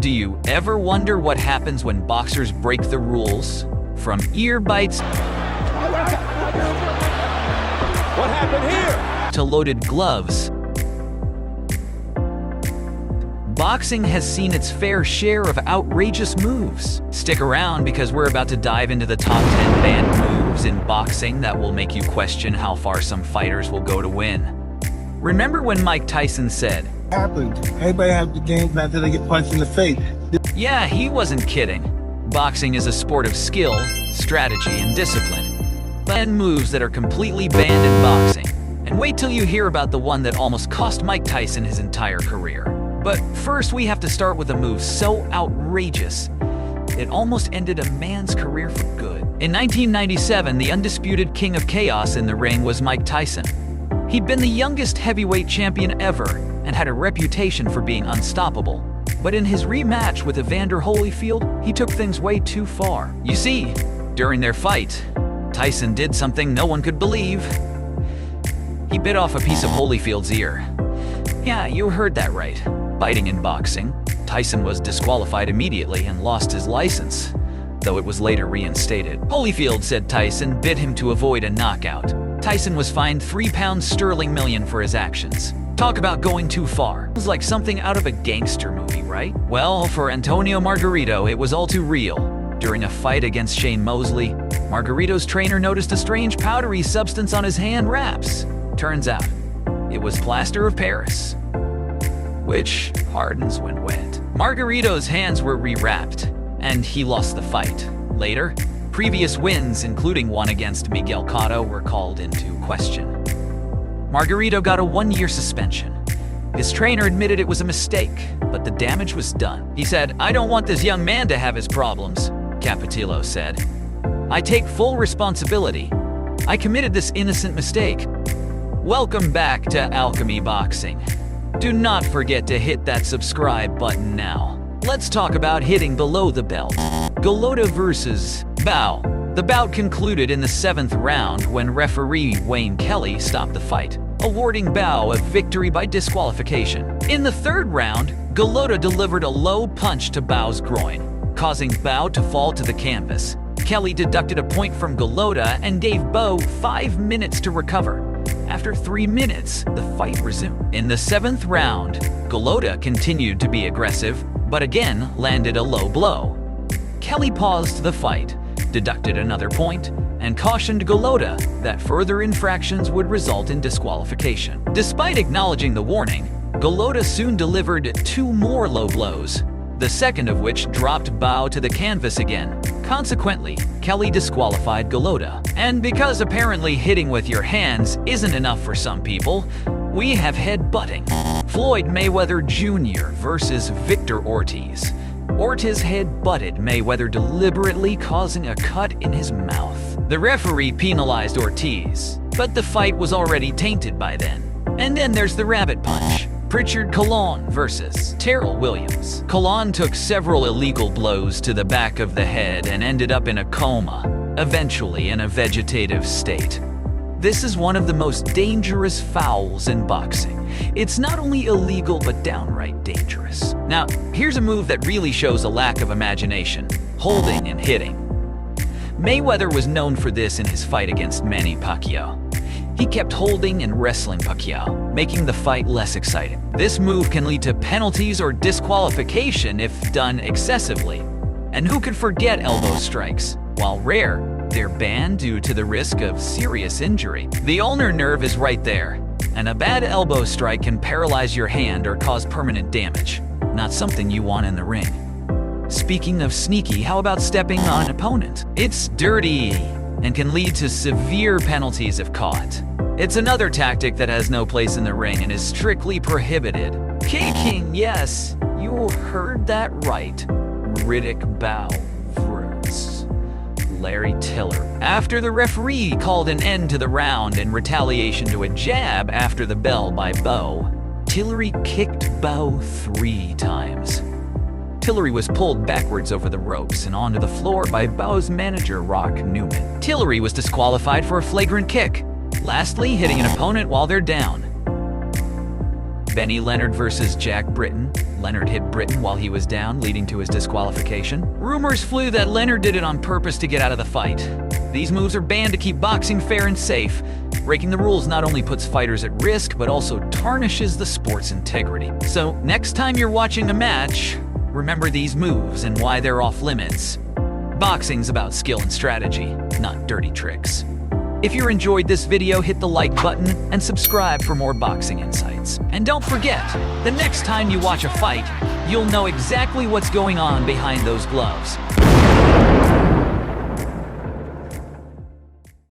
Do you ever wonder what happens when boxers break the rules? From ear bites What happened here? to loaded gloves, boxing has seen its fair share of outrageous moves. Stick around because we're about to dive into the top 10 banned moves in boxing that will make you question how far some fighters will go to win. Remember when Mike Tyson said, Happened. Everybody has the game plan until they get punched in the face. yeah, he wasn't kidding. Boxing is a sport of skill, strategy, and discipline. Banned moves that are completely banned in boxing. And wait till you hear about the one that almost cost Mike Tyson his entire career. But first, we have to start with a move so outrageous, it almost ended a man's career for good. In 1997, the undisputed king of chaos in the ring was Mike Tyson. He'd been the youngest heavyweight champion ever and had a reputation for being unstoppable. But in his rematch with Evander Holyfield, he took things way too far. You see, during their fight, Tyson did something no one could believe. He bit off a piece of Holyfield's ear. Yeah, you heard that right. Biting in boxing, Tyson was disqualified immediately and lost his license, though it was later reinstated. Holyfield said Tyson bit him to avoid a knockout. Tyson was fined £3 sterling million for his actions. Talk about going too far. It was like something out of a gangster movie, right? Well, for Antonio Margarito, it was all too real. During a fight against Shane Mosley, Margarito's trainer noticed a strange powdery substance on his hand wraps. Turns out, it was plaster of Paris, which hardens when wet. Margarito's hands were rewrapped, and he lost the fight. Later, previous wins, including one against Miguel Cotto, were called into question. Margarito got a 1-year suspension. His trainer admitted it was a mistake, but the damage was done. He said, "I don't want this young man to have his problems," Capetillo said. "I take full responsibility. I committed this innocent mistake." Welcome back to Alchemy Boxing. Do not forget to hit that subscribe button now. Let's talk about hitting below the belt. Golota versus Bow. The bout concluded in the 7th round when referee Wayne Kelly stopped the fight, awarding Bow a victory by disqualification. In the 3rd round, Golota delivered a low punch to Bow's groin, causing Bow to fall to the canvas. Kelly deducted a point from Golota and gave Bow 5 minutes to recover. After 3 minutes, the fight resumed. In the 7th round, Golota continued to be aggressive, but again landed a low blow. Kelly paused the fight, deducted another point, and cautioned Golota that further infractions would result in disqualification. Despite acknowledging the warning, Golota soon delivered 2 more low blows, the second of which dropped Bow to the canvas again. Consequently, Kelly disqualified Golota. And because apparently hitting with your hands isn't enough for some people, we have head-butting. Floyd Mayweather Jr. versus Victor Ortiz. Ortiz head-butted Mayweather, deliberately causing a cut in his mouth. The referee penalized Ortiz, but the fight was already tainted by then. And then there's the rabbit punch. Pritchard Colon versus Terrell Williams. Colon took several illegal blows to the back of the head and ended up in a coma, eventually in a vegetative state. This is one of the most dangerous fouls in boxing. It's not only illegal, but downright dangerous. Now, here's a move that really shows a lack of imagination: holding and hitting. Mayweather was known for this in his fight against Manny Pacquiao. He kept holding and wrestling Pacquiao, making the fight less exciting. This move can lead to penalties or disqualification if done excessively. And who could forget elbow strikes? While rare, they're banned due to the risk of serious injury. The ulnar nerve is right there, and a bad elbow strike can paralyze your hand or cause permanent damage. Not something you want in the ring. Speaking of sneaky, how about stepping on an opponent? It's dirty and can lead to severe penalties if caught. It's another tactic that has no place in the ring and is strictly prohibited. Kicking, yes, you heard that right. Riddick Bowe versus Larry Tiller. After the referee called an end to the round in retaliation to a jab after the bell by Bowe, Tillery kicked Bowe 3 times. Tillery was pulled backwards over the ropes and onto the floor by Bowe's manager, Rock Newman. Tillery was disqualified for a flagrant kick, lastly hitting an opponent while they're down. Benny Leonard versus Jack Britton. Leonard hit Britton while he was down, leading to his disqualification. Rumors flew that Leonard did it on purpose to get out of the fight. These moves are banned to keep boxing fair and safe. Breaking the rules not only puts fighters at risk, but also tarnishes the sport's integrity. So, next time you're watching a match, remember these moves and why they're off limits. Boxing's about skill and strategy, not dirty tricks. If you enjoyed this video, hit the like button and subscribe for more boxing insights. And don't forget, the next time you watch a fight, you'll know exactly what's going on behind those gloves.